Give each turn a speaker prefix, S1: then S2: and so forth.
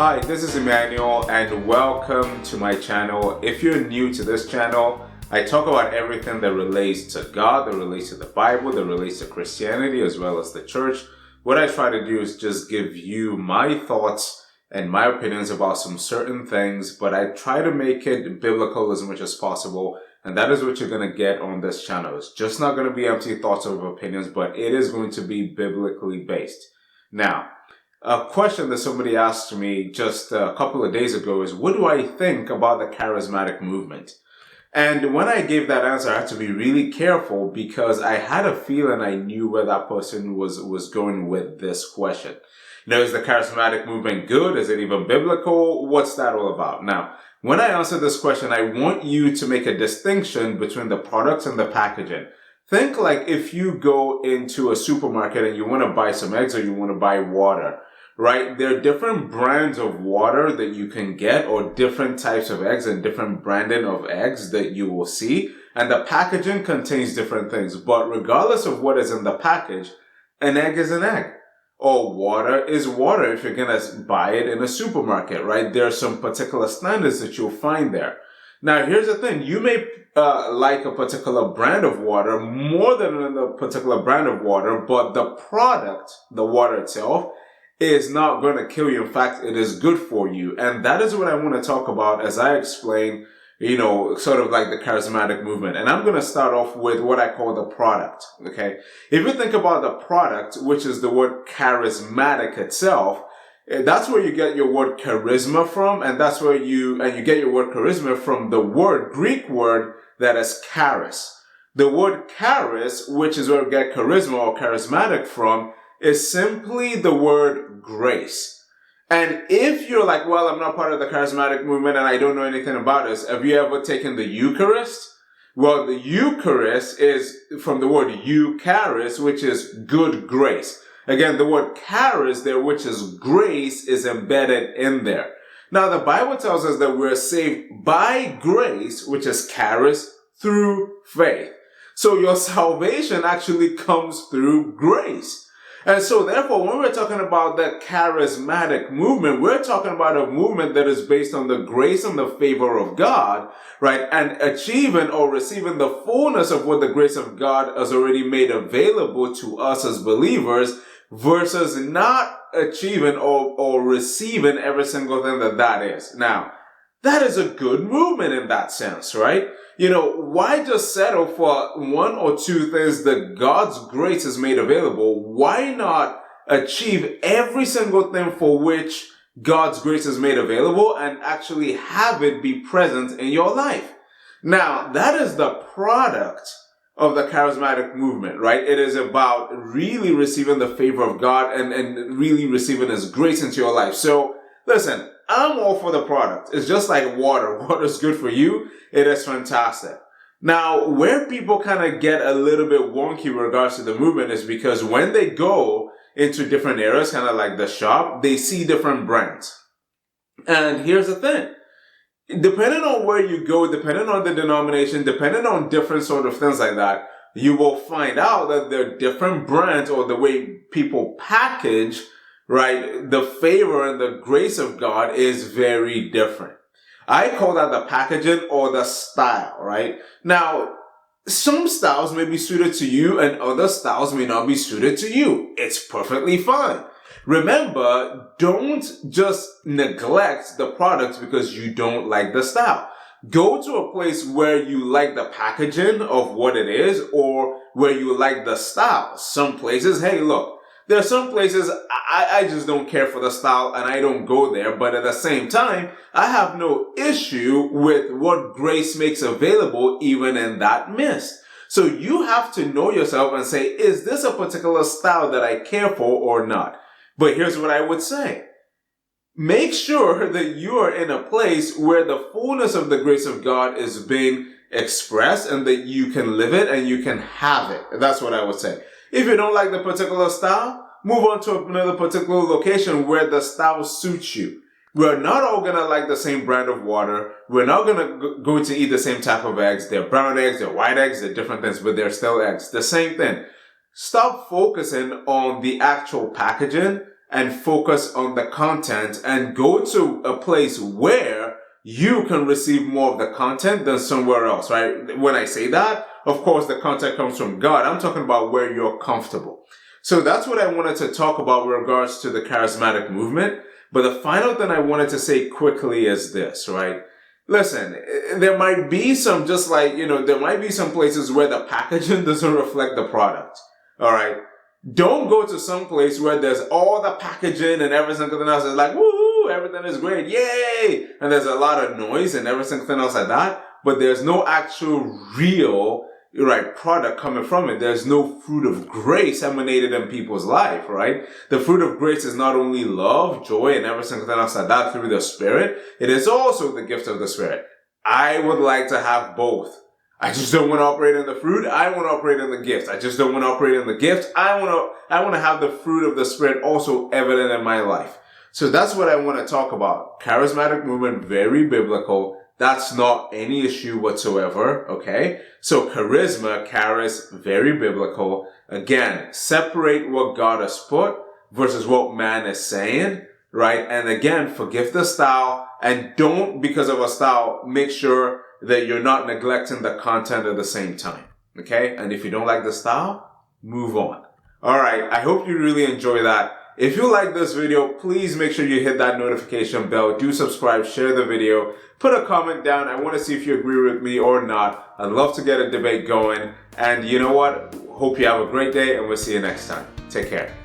S1: Hi, this is Emmanuel and welcome to my channel. If you're new to this channel, I talk about everything that relates to God, that relates to the Bible, that relates to Christianity as well as the church. What I try to do is just give you my thoughts and my opinions about some certain things, but I try to make it biblical as much as possible. And that is what you're going to get on this channel. It's just not going to be empty thoughts or opinions, but it is going to be biblically based. Now, a question that somebody asked me just a couple of days ago is, what do I think about the charismatic movement? And when I gave that answer, I had to be really careful because I had a feeling I knew where that person was going with this question. Now, is the charismatic movement good? Is it even biblical? What's that all about? Now, when I answer this question, I want you to make a distinction between the products and the packaging. Think like if you go into a supermarket and you want to buy some eggs or you want to buy water, right? There are different brands of water that you can get or different types of eggs and different branding of eggs that you will see. And the packaging contains different things. But regardless of what is in the package, an egg is an egg. Or water is water if you're going to buy it in a supermarket, right? There are some particular standards that you'll find there. Now, here's the thing. You may like a particular brand of water more than a particular brand of water, but the product, the water itself, is not going to kill you. In fact, it is good for you. And that is what I want to talk about as I explain, sort of like the charismatic movement. And I'm going to start off with what I call the product. Okay. If you think about the product, which is the word charismatic itself, that's where you get your word charisma from. And that's where you get your word charisma from the Greek word that is charis. The word charis, which is where we get charisma or charismatic from, is simply the word grace. And if you're like, well, I'm not part of the charismatic movement and I don't know anything about this, have you ever taken the Eucharist? Well, the Eucharist is from the word eucharis, which is good grace. Again, the word charis there, which is grace, is embedded in there. Now, the Bible tells us that we're saved by grace, which is charis, through faith. So your salvation actually comes through grace. And so therefore, when we're talking about the charismatic movement, we're talking about a movement that is based on the grace and the favor of God, right? And achieving or receiving the fullness of what the grace of God has already made available to us as believers versus not achieving or receiving every single thing that is. Now, that is a good movement in that sense, right? Why just settle for one or two things that God's grace has made available? Why not achieve every single thing for which God's grace is made available and actually have it be present in your life? Now, that is the product of the charismatic movement, right? It is about really receiving the favor of God and really receiving His grace into your life. So, listen, I'm all for the product. It's just like water. Water is good for you. It is fantastic. Now, where people kind of get a little bit wonky in regards to the movement is because when they go into different areas, kind of like the shop, they see different brands. And here's the thing. Depending on where you go, depending on the denomination, depending on different sort of things like that, you will find out that there are different brands or the way people package, right? The favor and the grace of God is very different. I call that the packaging or the style, right? Now, some styles may be suited to you and other styles may not be suited to you. It's perfectly fine. Remember, don't just neglect the product because you don't like the style. Go to a place where you like the packaging of what it is or where you like the style. Some places, hey, look, there are some places I just don't care for the style and I don't go there. But at the same time, I have no issue with what grace makes available even in that midst. So you have to know yourself and say, is this a particular style that I care for or not? But here's what I would say. Make sure that you are in a place where the fullness of the grace of God is being expressed and that you can live it and you can have it. That's what I would say. If you don't like the particular style, move on to another particular location where the style suits you. We're not all going to like the same brand of water. We're not going to eat the same type of eggs. They're brown eggs, they're white eggs, they're different things, but they're still eggs. The same thing. Stop focusing on the actual packaging and focus on the content and go to a place where you can receive more of the content than somewhere else, right? When I say that, of course, the content comes from God. I'm talking about where you're comfortable. So that's what I wanted to talk about with regards to the charismatic movement. But the final thing I wanted to say quickly is this, right? Listen, there might be some, just like, there might be some places where the packaging doesn't reflect the product. All right. Don't go to some place where there's all the packaging and everything else is like, woohoo, everything is great, yay! And there's a lot of noise and everything else like that, but there's no actual real, right, product coming from it. There's no fruit of grace emanated in people's life, right? The fruit of grace is not only love, joy, and everything else like that through the Spirit. It is also the gift of the Spirit. I would like to have both. I just don't want to operate in the fruit. I want to operate in the gift. I just don't want to operate in the gift. I want to have the fruit of the Spirit also evident in my life. So that's what I want to talk about. Charismatic movement, very biblical. That's not any issue whatsoever, okay? So charis, very biblical. Again, separate what God has put versus what man is saying, right? And again, forgive the style, and don't, because of a style, make sure that you're not neglecting the content at the same time, okay? And if you don't like the style, move on. All right, I hope you really enjoy that. If you like this video, please make sure you hit that notification bell. Do subscribe, share the video, put a comment down. I want to see if you agree with me or not. I'd love to get a debate going. And you know what? Hope you have a great day, and we'll see you next time. Take care.